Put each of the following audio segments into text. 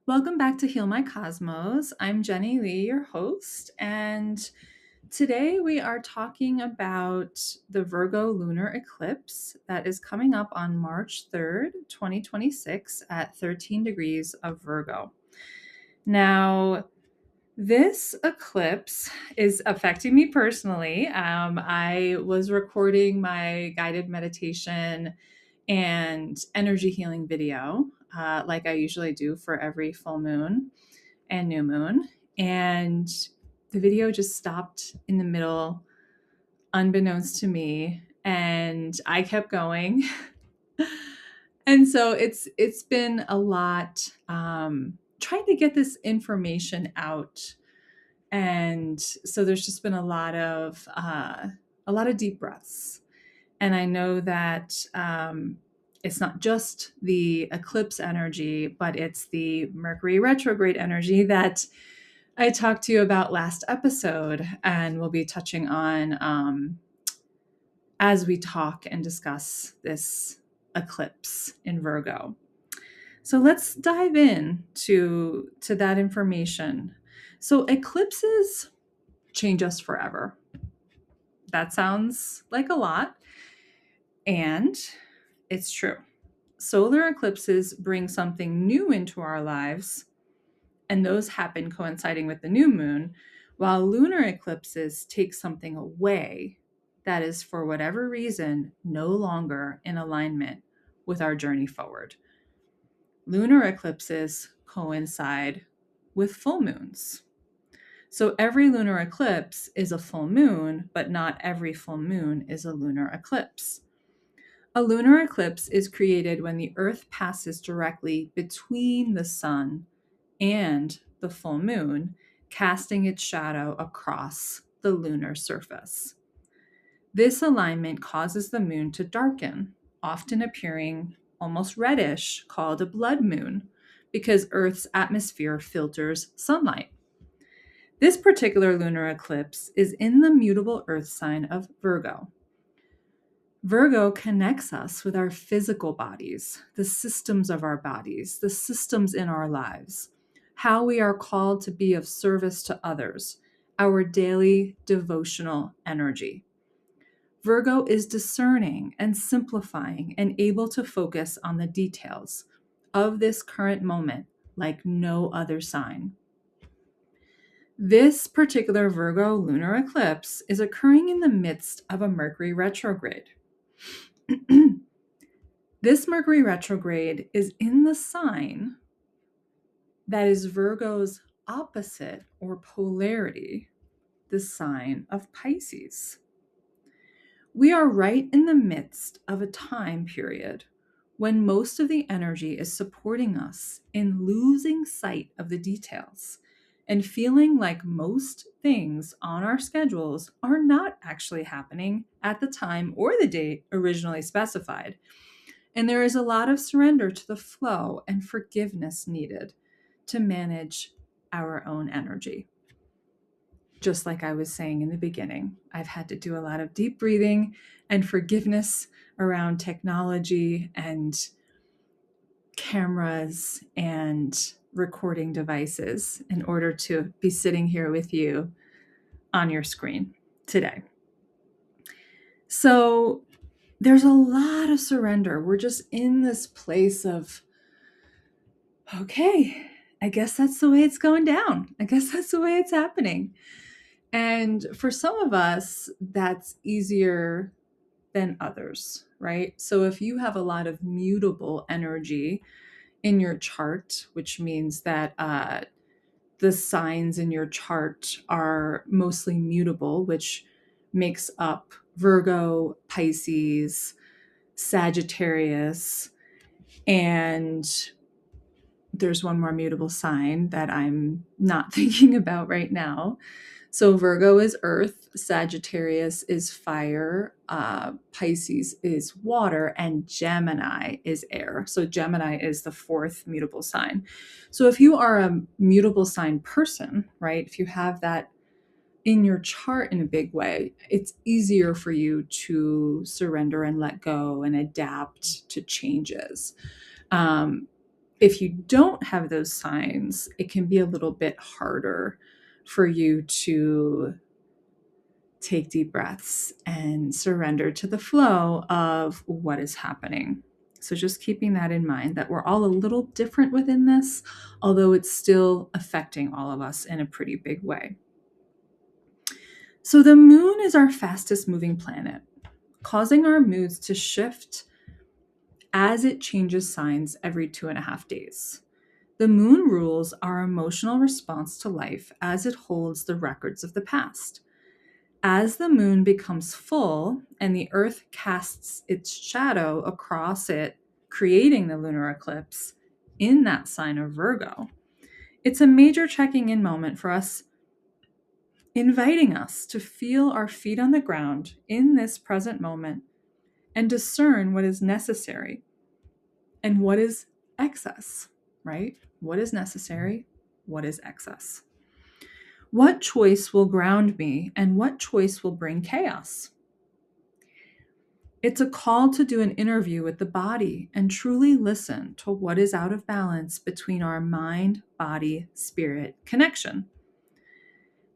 Welcome back to Heal My Cosmos. I'm Jenny Lee, your host, and today we are talking about the Virgo Lunar Eclipse that is coming up on March 3rd, 2026 at 13 degrees of Virgo. Now, this eclipse is affecting me personally. I was recording my guided meditation and energy healing video, like I usually do for every full moon and new moon. And the video just stopped in the middle, unbeknownst to me. And I kept going. And so it's been a lot trying to get this information out. And so there's just been a lot of deep breaths. And I know that it's not just the eclipse energy, but it's the Mercury retrograde energy that I talked to you about last episode, and we'll be touching on as we talk and discuss this eclipse in Virgo. So let's dive in to that information. So eclipses change us forever. That sounds like a lot, and it's true. Solar eclipses bring something new into our lives, and those happen coinciding with the new moon, while lunar eclipses take something away that is, for whatever reason, no longer in alignment with our journey forward. Lunar eclipses coincide with full moons. So every lunar eclipse is a full moon, but not every full moon is a lunar eclipse. A lunar eclipse is created when the Earth passes directly between the sun and the full moon, casting its shadow across the lunar surface. This alignment causes the moon to darken, often appearing almost reddish, called a blood moon, because Earth's atmosphere filters sunlight. This particular lunar eclipse is in the mutable Earth sign of Virgo. Virgo connects us with our physical bodies, the systems of our bodies, the systems in our lives, how we are called to be of service to others, our daily devotional energy. Virgo is discerning and simplifying and able to focus on the details of this current moment like no other sign. This particular Virgo lunar eclipse is occurring in the midst of a Mercury retrograde. This Mercury retrograde is in the sign that is Virgo's opposite or polarity, the sign of Pisces. We are right in the midst of a time period when most of the energy is supporting us in losing sight of the details and feeling like most things on our schedules are not actually happening at the time or the date originally specified. And there is a lot of surrender to the flow and forgiveness needed to manage our own energy. Just like I was saying in the beginning, I've had to do a lot of deep breathing and forgiveness around technology and cameras and recording devices in order to be sitting here with you on your screen today. So there's a lot of surrender. We're just in this place of, okay, I guess that's the way it's going down. I guess that's the way it's happening. And for some of us, that's easier than others, right? So if you have a lot of mutable energy in your chart, which means that the signs in your chart are mostly mutable, which makes up Virgo, Pisces, Sagittarius, and there's one more mutable sign that I'm not thinking about right now. So Virgo is earth, Sagittarius is fire, Pisces is water, and Gemini is air. So Gemini is the fourth mutable sign. So if you are a mutable sign person, right, if you have that in your chart in a big way, it's easier for you to surrender and let go and adapt to changes. If you don't have those signs, it can be a little bit harder for you to take deep breaths and surrender to the flow of what is happening. So just keeping that in mind, that we're all a little different within this, although it's still affecting all of us in a pretty big way. So the moon is our fastest moving planet, causing our moods to shift as it changes signs every 2.5 days. The moon rules our emotional response to life as it holds the records of the past. As the moon becomes full and the earth casts its shadow across it, creating the lunar eclipse in that sign of Virgo, it's a major checking in moment for us, inviting us to feel our feet on the ground in this present moment and discern what is necessary and what is excess, right? What is necessary? What is excess? What choice will ground me and what choice will bring chaos? It's a call to do an interview with the body and truly listen to what is out of balance between our mind, body, spirit connection.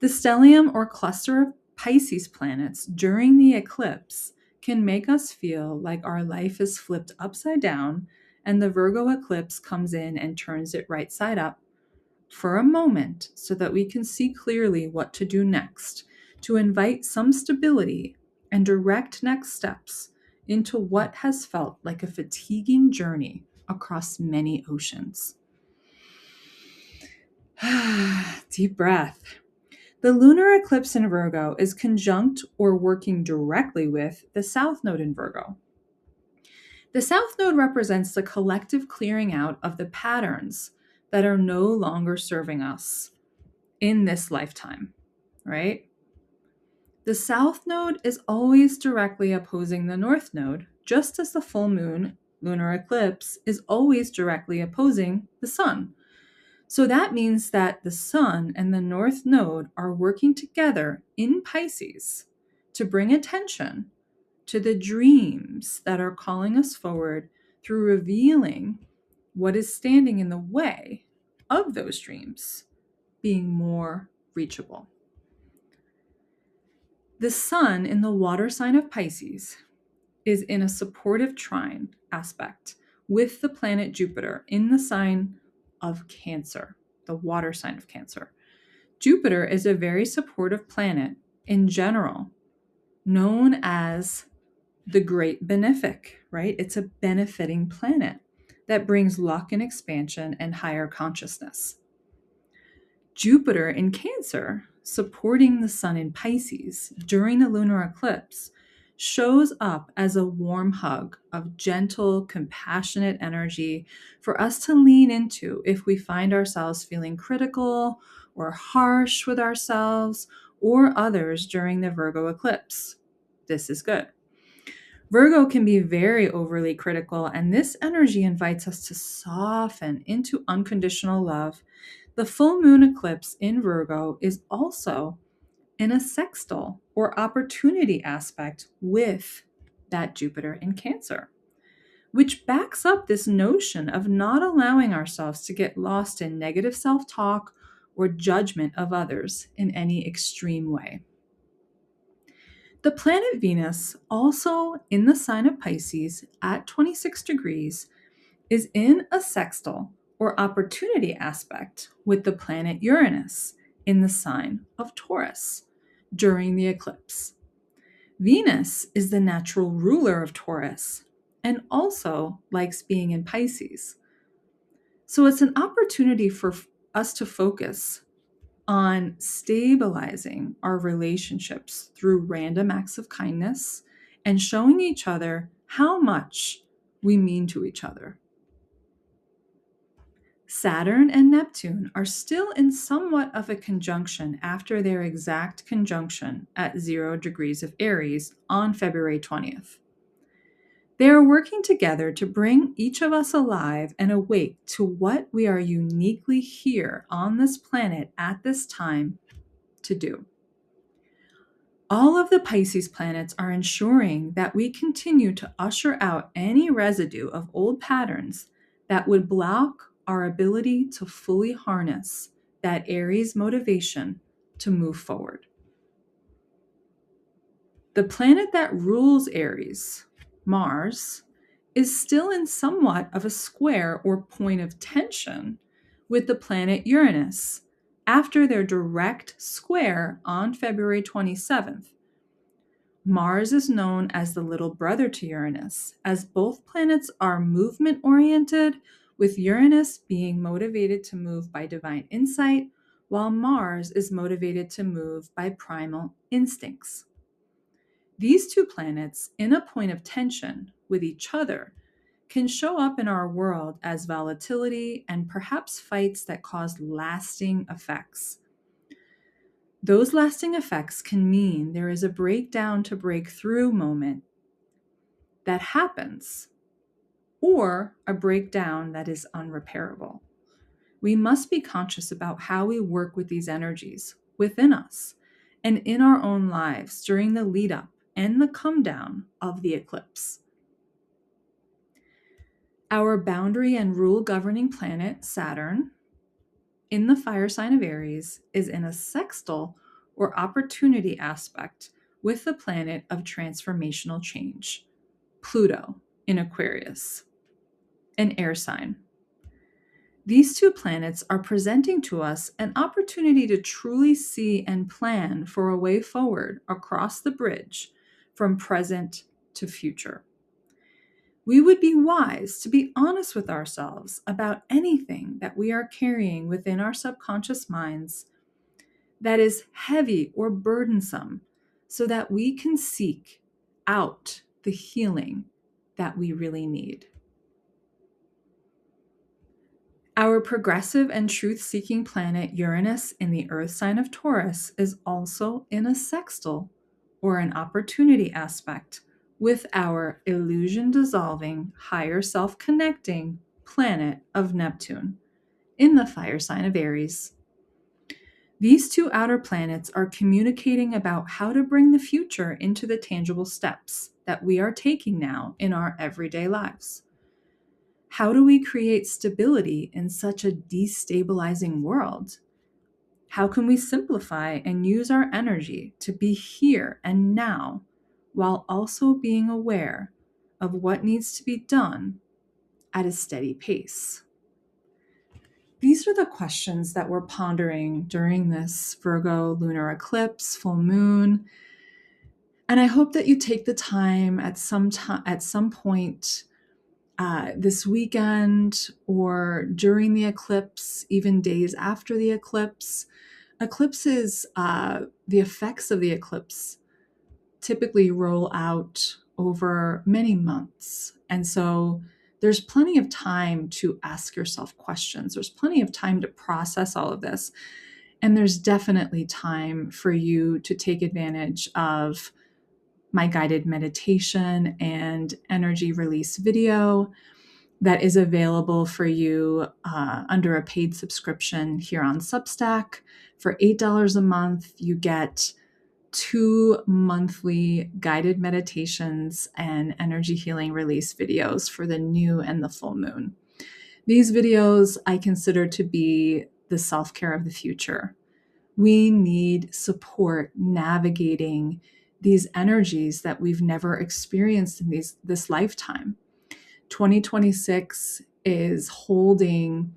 The stellium or cluster of Pisces planets during the eclipse can make us feel like our life is flipped upside down, and the Virgo eclipse comes in and turns it right side up for a moment so that we can see clearly what to do next, to invite some stability and direct next steps into what has felt like a fatiguing journey across many oceans. Deep breath. The lunar eclipse in Virgo is conjunct or working directly with the South Node in Virgo. The South Node represents the collective clearing out of the patterns that are no longer serving us in this lifetime, right? The South Node is always directly opposing the North Node, just as the full moon lunar eclipse is always directly opposing the Sun. So that means that the Sun and the North Node are working together in Pisces to bring attention to the dreams that are calling us forward through revealing what is standing in the way of those dreams being more reachable. The Sun in the water sign of Pisces is in a supportive trine aspect with the planet Jupiter in the sign of Cancer, the water sign of Cancer. Jupiter is a very supportive planet in general, known as the great benefic, right? It's a benefiting planet that brings luck and expansion and higher consciousness. Jupiter in Cancer, supporting the Sun in Pisces during the lunar eclipse, shows up as a warm hug of gentle, compassionate energy for us to lean into if we find ourselves feeling critical or harsh with ourselves or others during the Virgo eclipse. This is good. Virgo can be very overly critical, and this energy invites us to soften into unconditional love. The full moon eclipse in Virgo is also in a sextile or opportunity aspect with that Jupiter in Cancer, which backs up this notion of not allowing ourselves to get lost in negative self-talk or judgment of others in any extreme way. The planet Venus, also in the sign of Pisces at 26 degrees, is in a sextile or opportunity aspect with the planet Uranus in the sign of Taurus during the eclipse. Venus is the natural ruler of Taurus and also likes being in Pisces. So it's an opportunity for us to focus on stabilizing our relationships through random acts of kindness and showing each other how much we mean to each other. Saturn and Neptune are still in somewhat of a conjunction after their exact conjunction at 0 degrees of Aries on February 20th. They are working together to bring each of us alive and awake to what we are uniquely here on this planet at this time to do. All of the Pisces planets are ensuring that we continue to usher out any residue of old patterns that would block our ability to fully harness that Aries motivation to move forward. The planet that rules Aries, Mars, is still in somewhat of a square or point of tension with the planet Uranus after their direct square on February 27th. Mars is known as the little brother to Uranus, as both planets are movement oriented, with Uranus being motivated to move by divine insight, while Mars is motivated to move by primal instincts. These two planets, in a point of tension with each other, can show up in our world as volatility and perhaps fights that cause lasting effects. Those lasting effects can mean there is a breakdown to breakthrough moment that happens, or a breakdown that is unrepairable. We must be conscious about how we work with these energies within us and in our own lives during the lead up and the come down of the eclipse. Our boundary and rule governing planet, Saturn, in the fire sign of Aries, is in a sextile or opportunity aspect with the planet of transformational change, Pluto, in Aquarius, an air sign. These two planets are presenting to us an opportunity to truly see and plan for a way forward across the bridge from present to future. We would be wise to be honest with ourselves about anything that we are carrying within our subconscious minds that is heavy or burdensome, so that we can seek out the healing that we really need. Our progressive and truth-seeking planet Uranus in the Earth sign of Taurus is also in a sextile, or an opportunity aspect, with our illusion-dissolving, higher self-connecting planet of Neptune in the fire sign of Aries. These two outer planets are communicating about how to bring the future into the tangible steps that we are taking now in our everyday lives. How do we create stability in such a destabilizing world? How can we simplify and use our energy to be here and now, while also being aware of what needs to be done at a steady pace? These are the questions that we're pondering during this Virgo lunar eclipse, full moon. And I hope that you take the time at some point this weekend or during the eclipse, even days after the eclipse. Eclipses, the effects of the eclipse typically roll out over many months. And so there's plenty of time to ask yourself questions. There's plenty of time to process all of this. And there's definitely time for you to take advantage of my guided meditation and energy release video that is available for you under a paid subscription here on Substack. For $8 a month, you get 2 monthly guided meditations and energy healing release videos for the new and the full moon. These videos I consider to be the self-care of the future. We need support navigating these energies that we've never experienced in this lifetime. 2026 is holding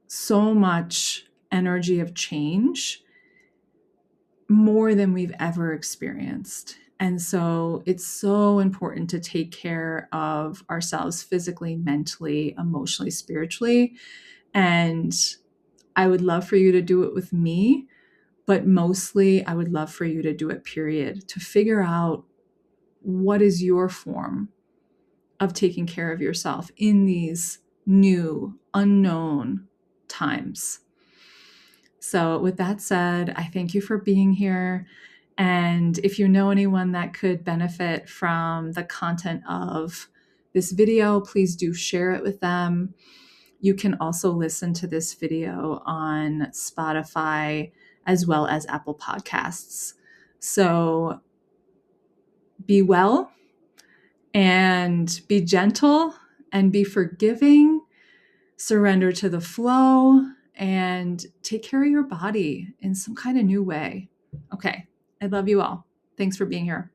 so much energy of change, more than we've ever experienced. And so it's so important to take care of ourselves physically, mentally, emotionally, spiritually. And I would love for you to do it with me, but mostly I would love for you to do it, period, to figure out what is your form of taking care of yourself in these new, unknown times. So with that said, I thank you for being here. And if you know anyone that could benefit from the content of this video, please do share it with them. You can also listen to this video on Spotify as well as Apple Podcasts. So be well and be gentle and be forgiving surrender to the flow, and take care of your body in some kind of new way. Okay, I love you all. Thanks for being here.